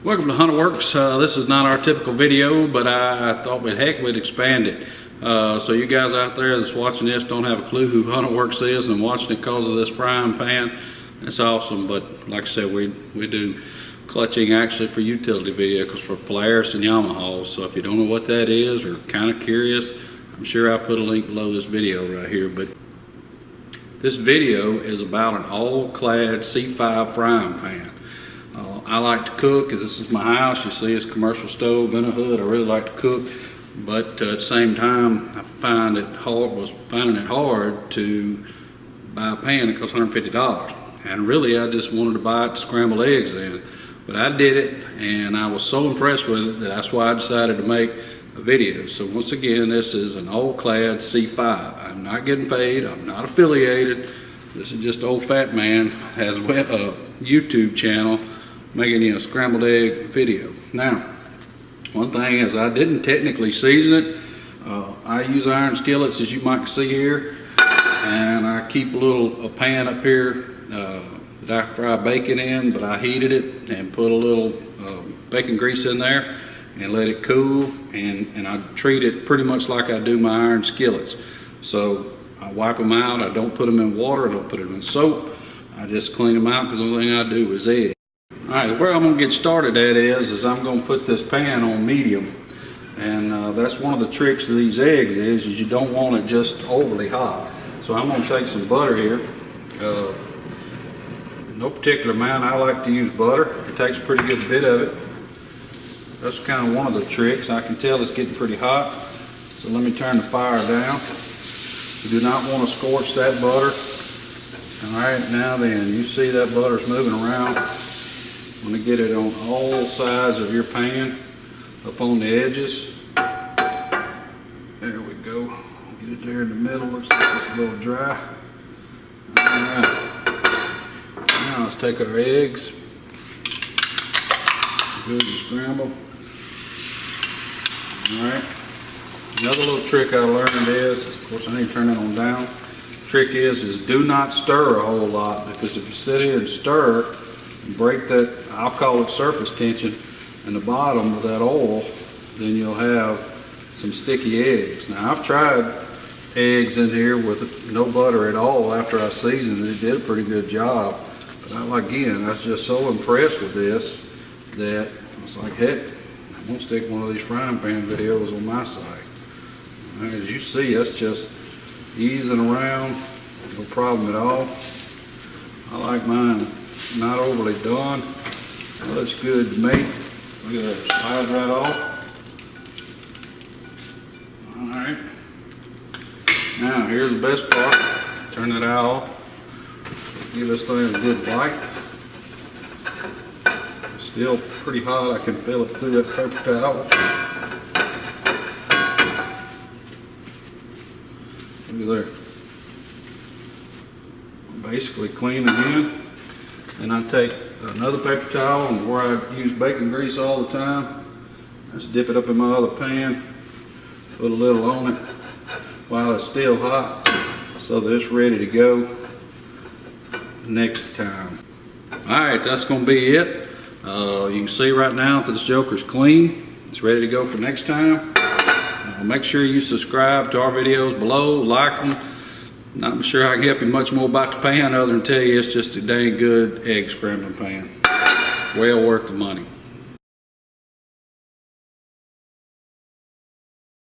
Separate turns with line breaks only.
Welcome to Hunter Works. This is not our typical video, but I thought we'd expand it. So you guys out there that's watching this don't have a clue who Hunter Works is and watching it because of this frying pan. That's awesome, but like I said, we do clutching actually for utility vehicles for Polaris and Yamaha. So if you don't know what that is or kind of curious, I'm sure I'll put a link below this video right here. But this video is about an All Clad C5 frying pan. I like to cook, because this is my house. You see it's a commercial stove in a hood. I really like to cook, but at the same time, I finding it hard to buy a pan that costs $150. And really, I just wanted to buy it to scramble eggs in. But I did it, and I was so impressed with it that that's why I decided to make a video. So once again, this is an All Clad C5. I'm not getting paid. I'm not affiliated. This is just old fat man has a YouTube channel making you a scrambled egg video. Now, one thing is I didn't technically season it. I use iron skillets, as you might see here, and I keep a pan up here that I fry bacon in, but I heated it and put a little bacon grease in there and let it cool, and I treat it pretty much like I do my iron skillets. So I wipe them out. I don't put them in water. I don't put them in soap. I just clean them out, because the only thing I do is egg. All right, where I'm going to get started at is I'm going to put this pan on medium, and that's one of the tricks of these eggs is you don't want it just overly hot. So I'm going to take some butter here. No particular amount. I like to use butter. It takes a pretty good bit of it. That's kind of one of the tricks. I can tell it's getting pretty hot, so let me turn the fire down. You do not want to scorch that butter. All right, now then, you see that butter's moving around. I'm going to get it on all sides of your pan, up on the edges. There we go. Get it there in the middle. Looks like it's a little dry. All right. Now let's take our eggs. Good and scramble. All right. Another little trick I learned is, of course I need to turn that on down. Trick is do not stir a whole lot, because if you sit here and stir, break that, I'll call it surface tension, in the bottom of that oil, then you'll have some sticky eggs. Now I've tried eggs in here with no butter at all after I seasoned it. It did a pretty good job. But again, I was just so impressed with this that I was like, heck, I'm gonna stick one of these frying pan videos on my site. And as you see, that's just easing around, no problem at all. I like mine not overly done. That looks good to me. Look at that, slide right off. All right. Now here's the best part. Turn that out off. Give this thing a good bite. It's still pretty hot. I can feel it through that paper towel. Look at there. Basically clean again. And I take another paper towel, and where I use bacon grease all the time, I just dip it up in my other pan, put a little on it while it's still hot, so that it's ready to go next time. Alright, that's going to be it. You can see right now that this joker's clean. It's ready to go for next time. Make sure you subscribe to our videos below, like them. Not sure I can help you much more about the pan other than tell you it's just a dang good egg scrambling pan. Well worth the money.